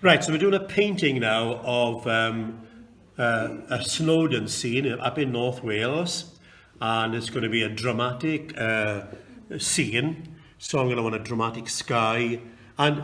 Right, so we're doing a painting now of a Snowdon scene up in North Wales, and it's going to be a dramatic scene. So I'm going to want a dramatic sky, and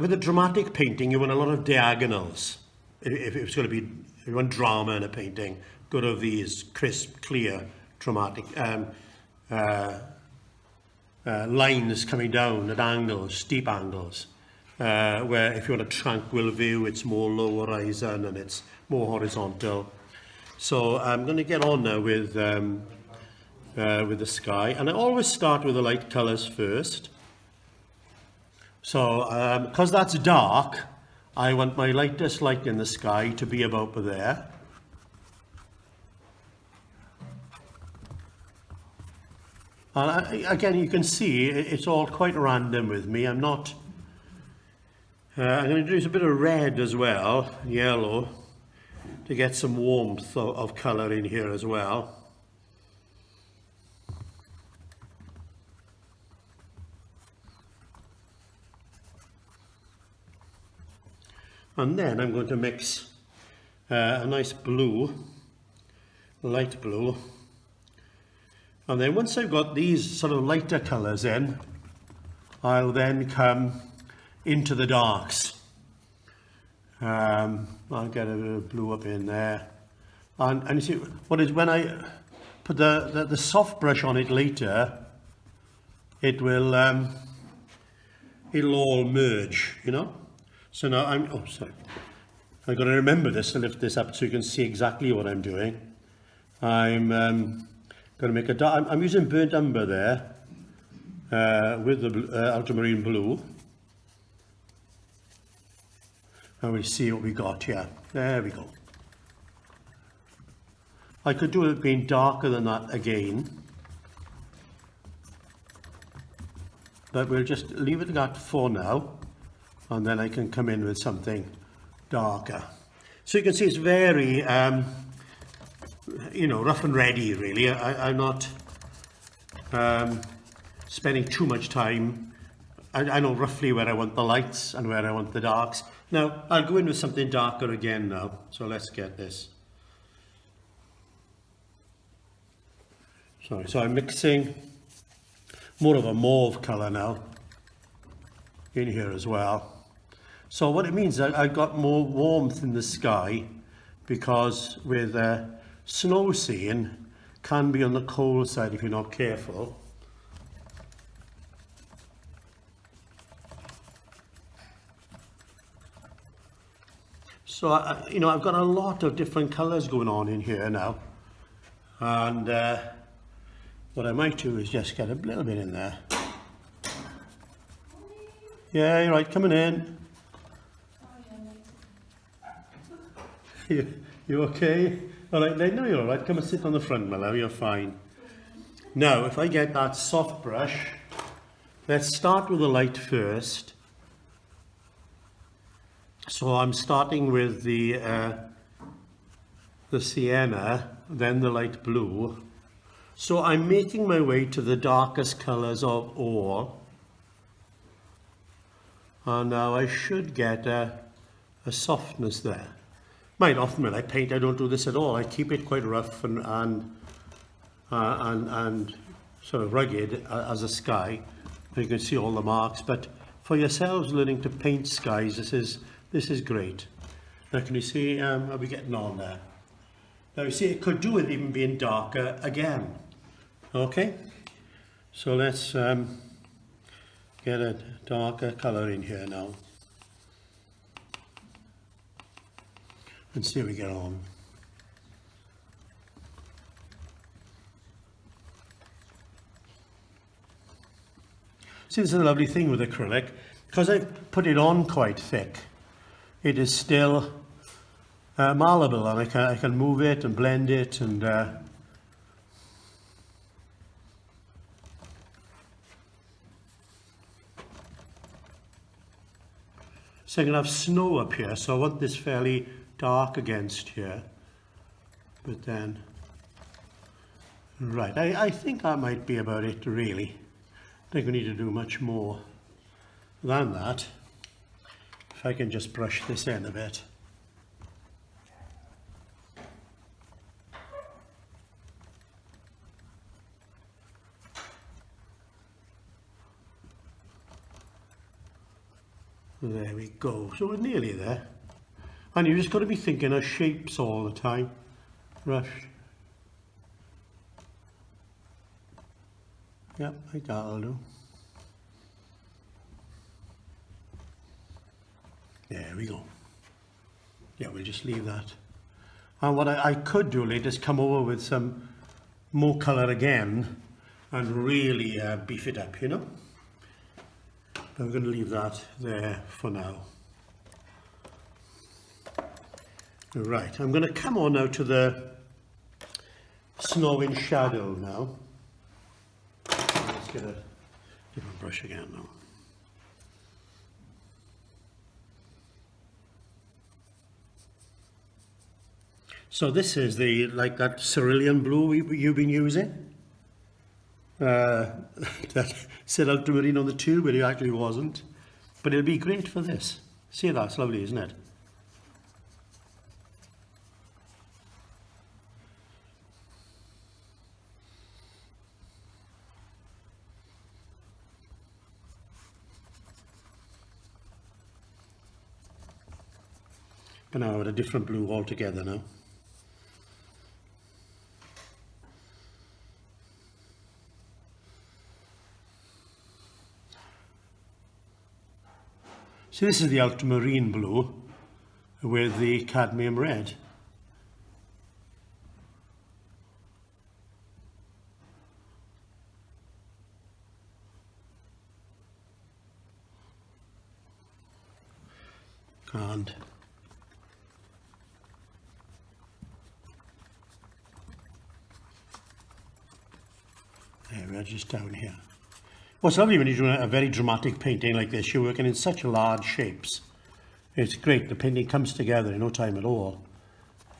with a dramatic painting you want a lot of diagonals. If it's going to be, if you want drama in a painting, go to these crisp, clear, dramatic lines coming down at angles, steep angles. Where if you want a tranquil view, it's more low horizon and it's more horizontal. So I'm going to get on now with the sky, and I always start with the light colours first. So because that's dark, I want my lightest light in the sky to be about there. And again, you can see it's all quite random with me. I'm not. I'm going to introduce a bit of red as well, yellow, to get some warmth of colour in here as well. And then I'm going to mix a nice blue, light blue. And then once I've got these sort of lighter colours in, I'll then come into the darks. I'll get a bit of blue up in there, and you see what is, when I put the soft brush on it later, it will it'll all merge, you know. So now I've got to remember this to lift this up so you can see exactly what I'm doing. I'm going to make a dark. I'm using burnt umber there with the ultramarine blue. And we see what we got here. There we go. I could do it being darker than that again, but we'll just leave it at that for now, and then I can come in with something darker. So you can see it's very, you know, rough and ready really. I'm not spending too much time. I know roughly where I want the lights and where I want the darks. Now, I'll go in with something darker again now, so let's get this. Sorry, so I'm mixing more of a mauve colour now in here as well. So what it means is I've got more warmth in the sky, because with snow scene can be on the cold side if you're not careful. So, you know, I've got a lot of different colours going on in here now. And what I might do is just get a little bit in there. Yeah, you're right, coming in. You okay? All right, no, you're all right. Come and sit on the front, my love, you're fine. Now, if I get that soft brush, let's start with the light first. So I'm starting with the sienna, then the light blue. So I'm making my way to the darkest colours of all. And now I should get a softness there. Quite often when I paint, I don't do this at all. I keep it quite rough and sort of rugged as a sky. You can see all the marks. But for yourselves learning to paint skies, this is great. Now can you see how we're getting on there? Now you see it could do with even being darker again. Okay, so let's get a darker colour in here now and see how we get on. See, this is a lovely thing with acrylic, because I've put it on quite thick. It is still malleable, and I can move it and blend it, and so I'm going to have snow up here, so I want this fairly dark against here, but then right, I think that might be about it really. I think we need to do much more than that. if I can just brush this in a bit. There we go. So we're nearly there. And you just got to be thinking of shapes all the time. Brush. Yep, like that'll do. There we go. Yeah, we'll just leave that. And what I could do later is come over with some more colour again and really beef it up, you know. But we're going to leave that there for now. Right, I'm going to come on now to the snow in shadow now. Let's get a different brush again now. So this is the, like that cerulean blue you've been using. That said ultramarine on the tube, but it actually wasn't. But it'll be great for this. See, that's lovely, isn't it? But now with a different blue altogether now. So this is the ultramarine blue with the cadmium red. And there we are, just down here. What's lovely when you're doing a very dramatic painting like this, you're working in such large shapes. It's great, the painting comes together in no time at all,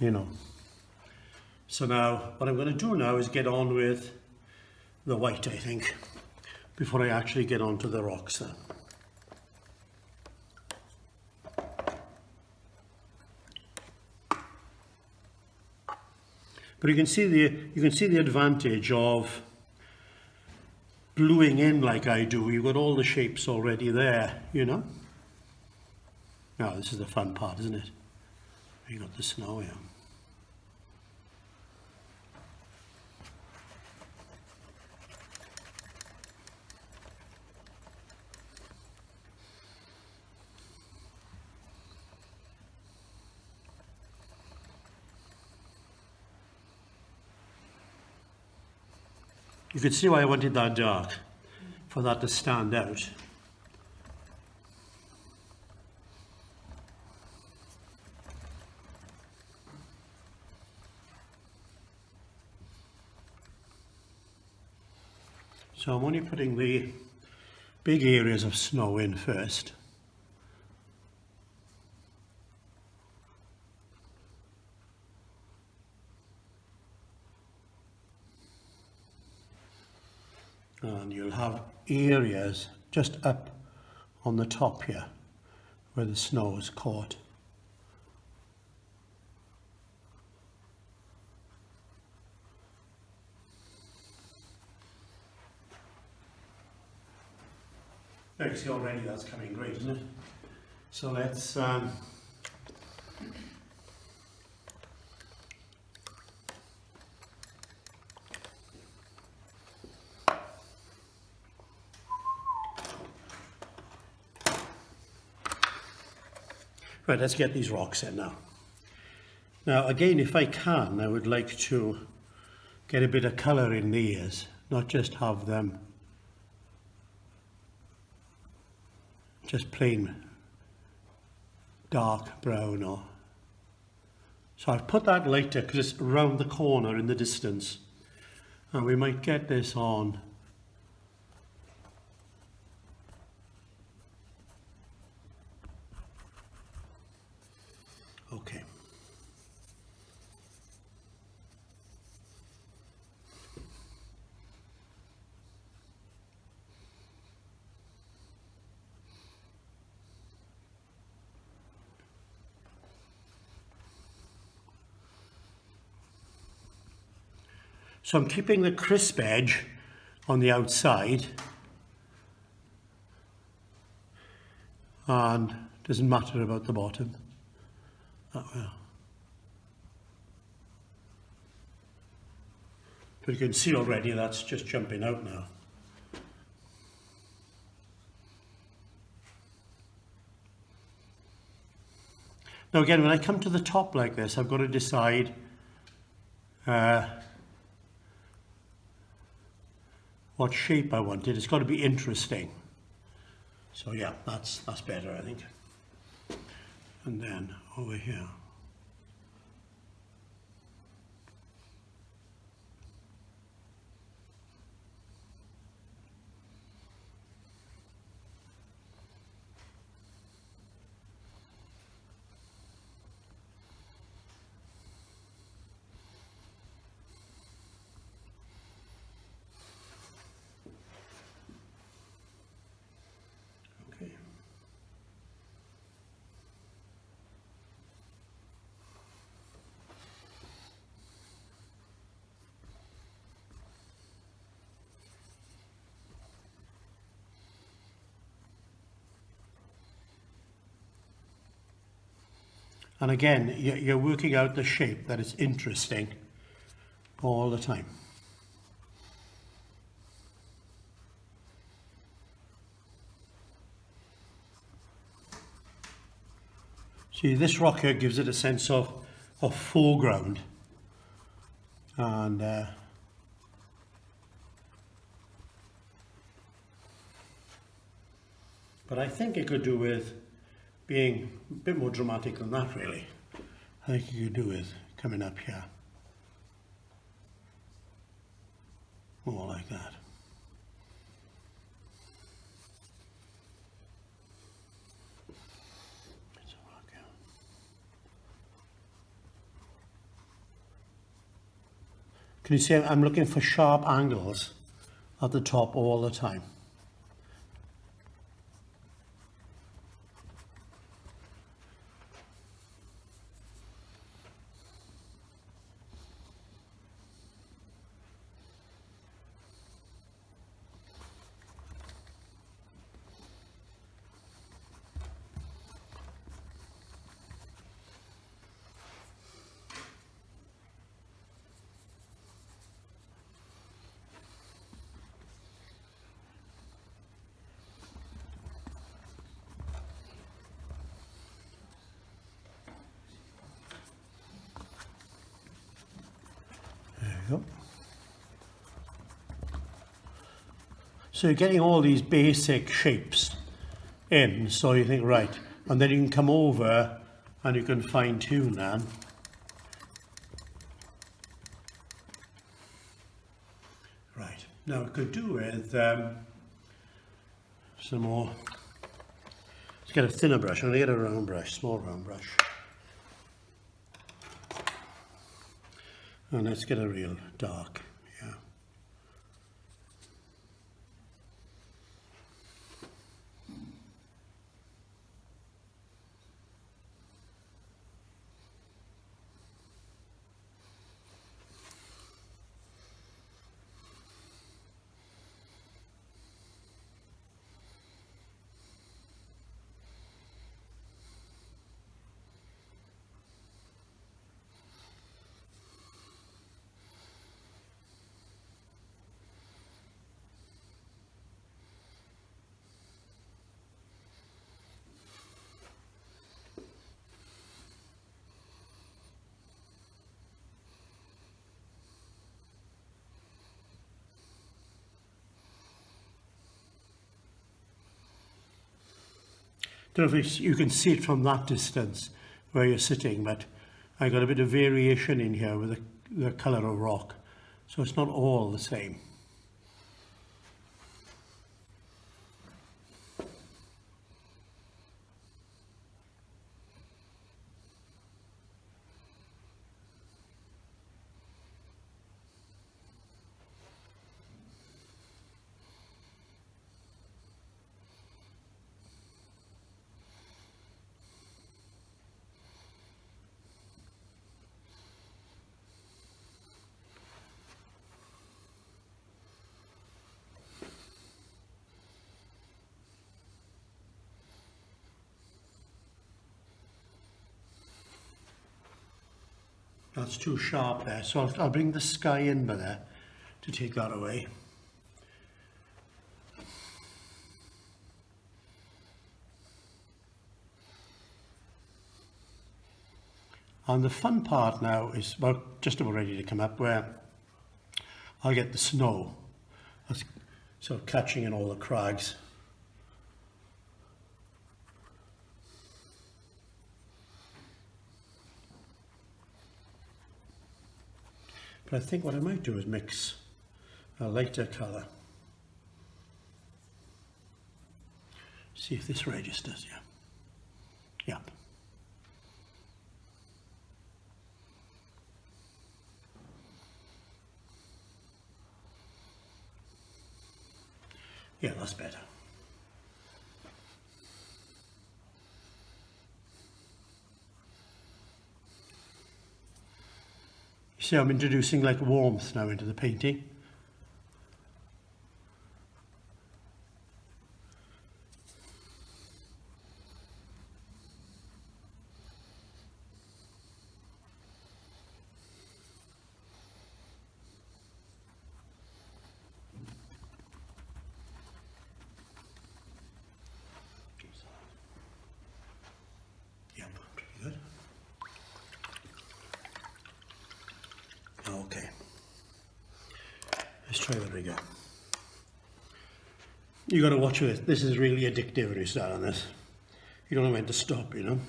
you know. So now, what I'm going to do now is get on with the white, I think, before I actually get onto the rocks then. But you can see the advantage of bluing in like I do. You've got all the shapes already there, you know. Now this is the fun part, isn't it? You got the snow here. You could see why I wanted that dark, for that to stand out. So I'm only putting the big areas of snow in first. And you'll have areas just up on the top here where the snow is caught. There you see already that's coming great, isn't it? So let's right, let's get these rocks in now. Now again, if I can, I would like to get a bit of colour in the ears, not just have them just plain dark brown. Or so I've put that later because it's around the corner in the distance, and we might get this on okay. So I'm keeping the crisp edge on the outside, and it doesn't matter about the bottom. That way. But you can see already that's just jumping out now. Now again, when I come to the top like this, I've got to decide what shape I want it. It's got to be interesting. So yeah, that's better, I think. And then over here. And again, you're working out the shape that is interesting all the time. See, this rock here gives it a sense of foreground. And but I think it could do with being a bit more dramatic than that, really. I think you could do with coming up here. More like that. Can you see I'm looking for sharp angles at the top all the time? So you're getting all these basic shapes in, so you think, right, and then you can come over and you can fine tune them. Right, now we could do with some more. Let's get a thinner brush. I'm going to get a round brush, small round brush. And let's get a real dark, yeah. Don't know if you can see it from that distance where you're sitting, but I got a bit of variation in here with the colour of rock, so it's not all the same. That's too sharp there, so I'll bring the sky in by there to take that away. And the fun part now is about just about ready to come up, where I'll get the snow. That's sort of catching in all the crags. But I think what I might do is mix a lighter colour. See if this registers, yeah. Yep. Yeah, that's better. You see, I'm introducing like warmth now into the painting. Yep, pretty good. Okay. Let's try that again. You got to watch this. This is really addictive when you start on this. You don't know when to stop, you know.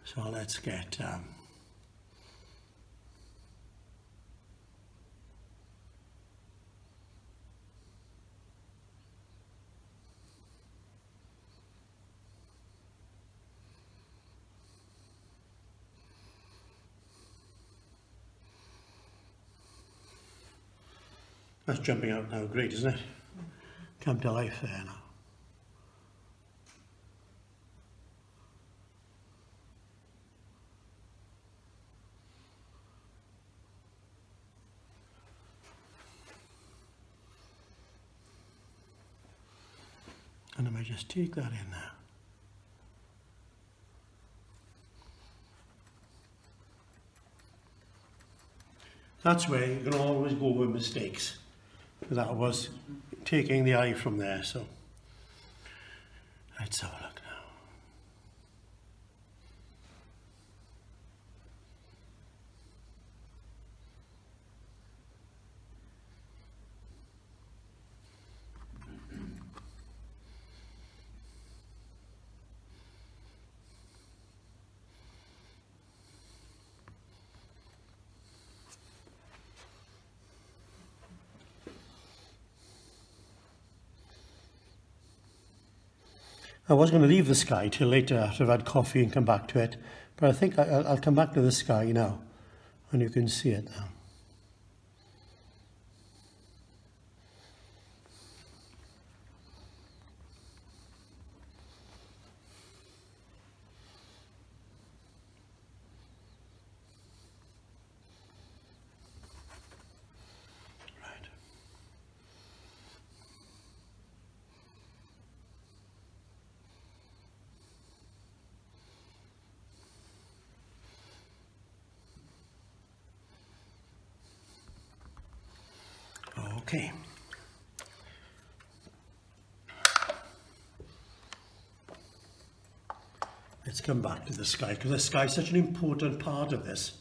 So let's get that's jumping out now, great, isn't it? Come to life there now. And I might just take that in there. That's where you can always go with mistakes. That was taking the eye from there, so let's have a look I was going to leave the sky till later after I've had coffee and come back to it, but I think I'll come back to the sky now, and you can see it now. Okay. Let's come back to the sky, because the sky is such an important part of this.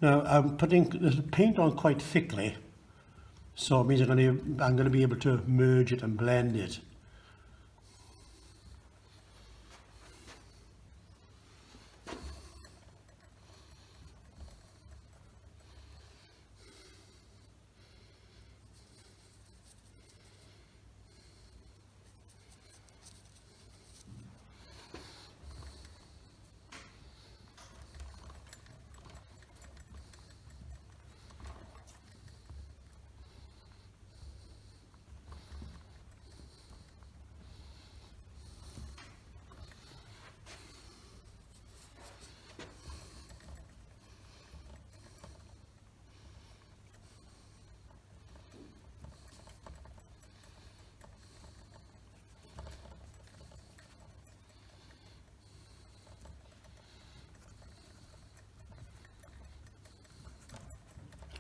Now I'm putting the paint on quite thickly, So it means I'm going to be able to merge it and blend it.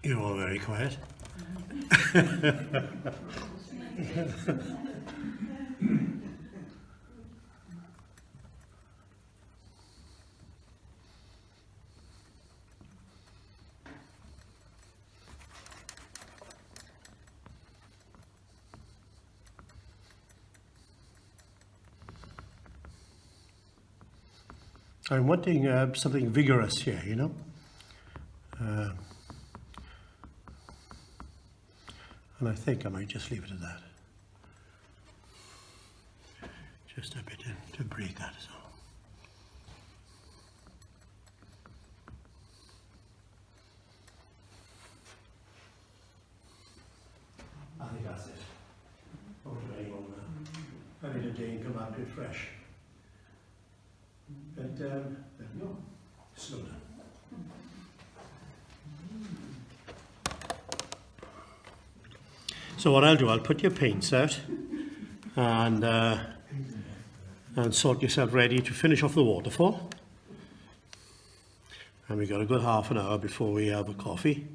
You're all very quiet. I'm wanting something vigorous here, you know. And I think I might just leave it at that. Just a bit to breathe that as well. I think that's it. I won't do any more now. I need a day and come out a bit fresh. But there we go. Snowdon. So what I'll do, I'll put your paints out and sort yourself ready to finish off the waterfall. And we've got a good half an hour before we have a coffee.